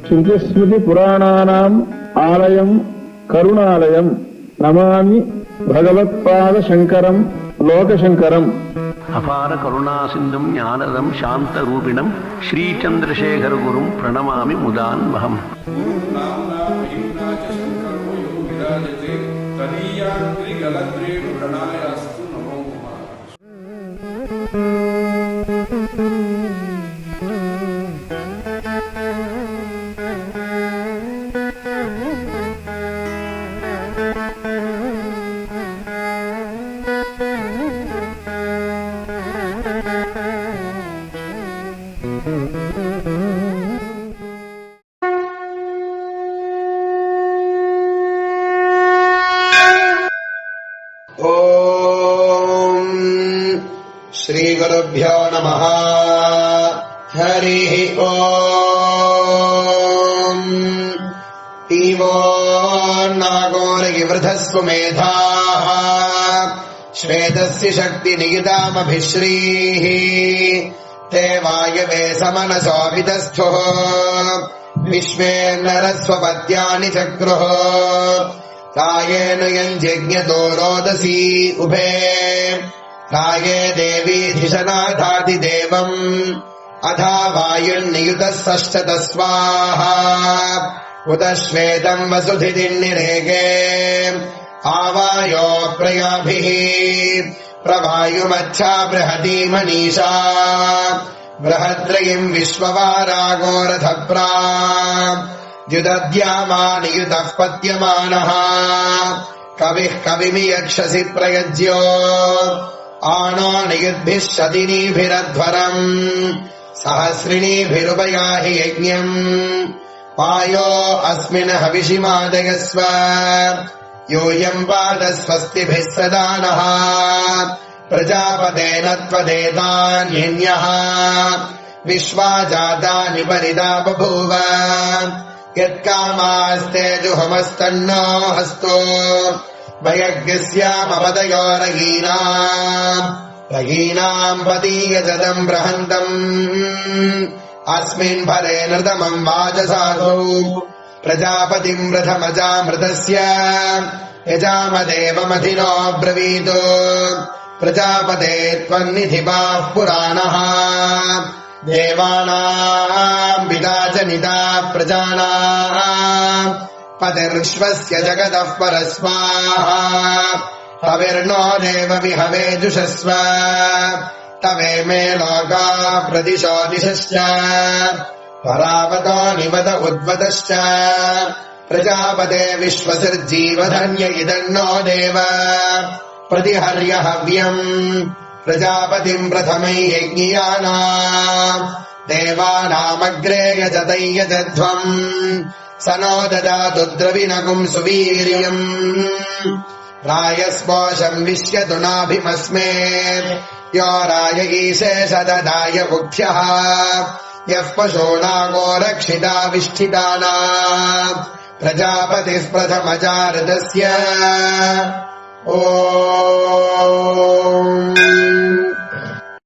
ಶ್ರುತಿಸ್ಮೃತಿ ಪುರಾಣಾನಾಂ ಆಲಯಂ ಕರುಣಾಲಯಂ ನಮಾಮಿ ಭಗವತ್ಪಾದ ಶಂಕರಂ ಲೋಕಶಂಕರಂ. ಅಪಾರ ಕರುಣಾ ಸಿಂಧುಂ ಜ್ಞಾನದಂ ಶಾಂತರೂಪಿಣಂ ಶ್ರೀಚಂದ್ರಶೇಖರ ಗುರುಂ ಪ್ರಣಮಾಮಿ ಮುದಾನ್ವಹಂ. ಶ್ರೀಗುರುಭ್ಯೋ ನಮಃ. ಹರಿಃ ಓಂ. ಈವೋ ನಾಗೋರಗಿವೃಧಸ್ವ ಮೇಧಾಃ ಶ್ವೇತಸ್ಯ ಶಕ್ತಿ ನಿಗಿತಾಮಭಿಶ್ರೀಃ ತೇ ವಾಯವೇ ಸಮನಸೋಭಿತಸ್ಥುಃ ವಿಶ್ವೇ ನರಸ್ವಪದ್ಯಾನಿ ಚಕ್ರುಃ ಕಾಯೇನ ಯಂಜಜ್ಞತೋ ರೋದಸಿ ಉಭೇ ಕಾಯೇ ದೇವೀಧಿಷನಾಧಾತಿ ದೇವಂ ಅಧಾ ವಾಯುರ್ನಿಯುತಃ ಷಷ್ಠತ ಸ್ವಾಹಾ ಉತ ಶ್ವೇತಂ ವಸುಧಿರ್ನಿರೇಗೆ ಆವಾಯೋ ಪ್ರಯಾಭಿಃ ಪ್ರವಾಯುಮಚ್ಛಾ ಬೃಹತಿ ಮನೀಷಾ ಬೃಹದ್ರಯಿಂ ವಿಶ್ವವಾರಾಗೋರಥಪ್ರಾ ದ್ಯುದದ್ಯಾಮಾ ನಿಯುತಃ ಪದ್ಯಮಾನಃ ಕವಿಃ ಕವಿಮಿಯಕ್ಷಸಿ ಪ್ರಯಜ್ಯೋ ಆಣೋ ನಿಯುದ್ಭಿಃ ಶದಿನೀಭಿರಧ್ವರम् ಸಹಸ್ರಿಣೀಭಿರುಪಯಾಹಿ ಯಜ್ಞಂ ಪಾಯೋ ಅಸ್ಮಿನ್ ಹವಿಷಿ ಮಾದಯಸ್ವ ಯೂಯಂ ಪಾದ ಸ್ವಸ್ತಿಭಿಃ ಸದಾ ನಃ ಪ್ರಜಾಪತೇನ ತ್ವದೇತಾನ್ಯನ್ಯಃ ವಿಶ್ವಾ ಜಾತಾನಿ ಪರಿದಾ ಬಭೂವ ಯತ್ಕಾಮಾಸ್ತೆ ಜುಹಮಸ್ತನ್ನೋ ಹಸ್ತೋ ಭಯಗ್ಯಸ್ಯಾಮಪದಯೋರಗೀನಾಂ ಪದೀಯಜದಂ ಬೃಹन्तम् ಅಸ್ಮಿನ್ ಭರೆ ನೃತಮಂ ವಾಜಸಾಧೌ ಪ್ರಜಾಪತಿಂ ರಥಮಜಾಮೃತಸ್ಯ ಯಜಾಮದೇವಮಧಿನೋ ಬ್ರವೀತ್ ಪ್ರಜಾಪತೆ ತ್ವನ್ನಿಧಿಪಾಃ ಪುರಾಣಃ ದೇವಾನಾಂ ಪಿತಾ ಚ ನಿತಾ ಪ್ರಜಾನಾಂ ಪತಿರ್ವಿಶ್ವಸ್ಯ ಜಗತಃ ಪರಸ್ವಾಹಾ ಹವಿರ್ನೋ ದೇವ ವಿಹವೇ ಜುಷಸ್ವ ತವೇ ಮೇ ಲೋಕಾ ಪ್ರದಿಶೋ ದಿಶಶ್ಚ ಪರಾವತೋ ನಿವದ ಉದ್ವದಶ್ಚ ಪ್ರಜಾಪತೆ ವಿಶ್ವಸಿರ್ಜೀವಧನ್ಯ ಇದನ್ನೋ ದೇವ ಪ್ರತಿಹರ್ಯ ಹವ್ಯಂ ಪ್ರಜಾಪತಿಂ ಪ್ರಥಮೈ ಯಜ್ಞಿಯಾನಾಂ ದೇವಾನಾಮಗ್ರೇ ಯಜತೈ ಯಜಧ್ವಂ ಸ ನೋ ದದಾತು ದ್ರವಿಣಗುಂ ಸುವೀರ್ಯಂ ರಾಯಸ್ಪೋಷಂ ವಿಶ್ಯತು ನಾಭಿಮಸ್ಮೇ ಯೋ ರಾಯ ಈಶೇಷ ದದಾಯ ಮುಖ್ಯಃ ಯಃ ಪಶೂನಾಗೋ ರಕ್ಷಿತಾವಿಷ್ಠಿತಾನಾಂ ಪ್ರಜಾಪತಿಃ ಪ್ರಥಮಜಾರದಸ್ಯ ಓಂ.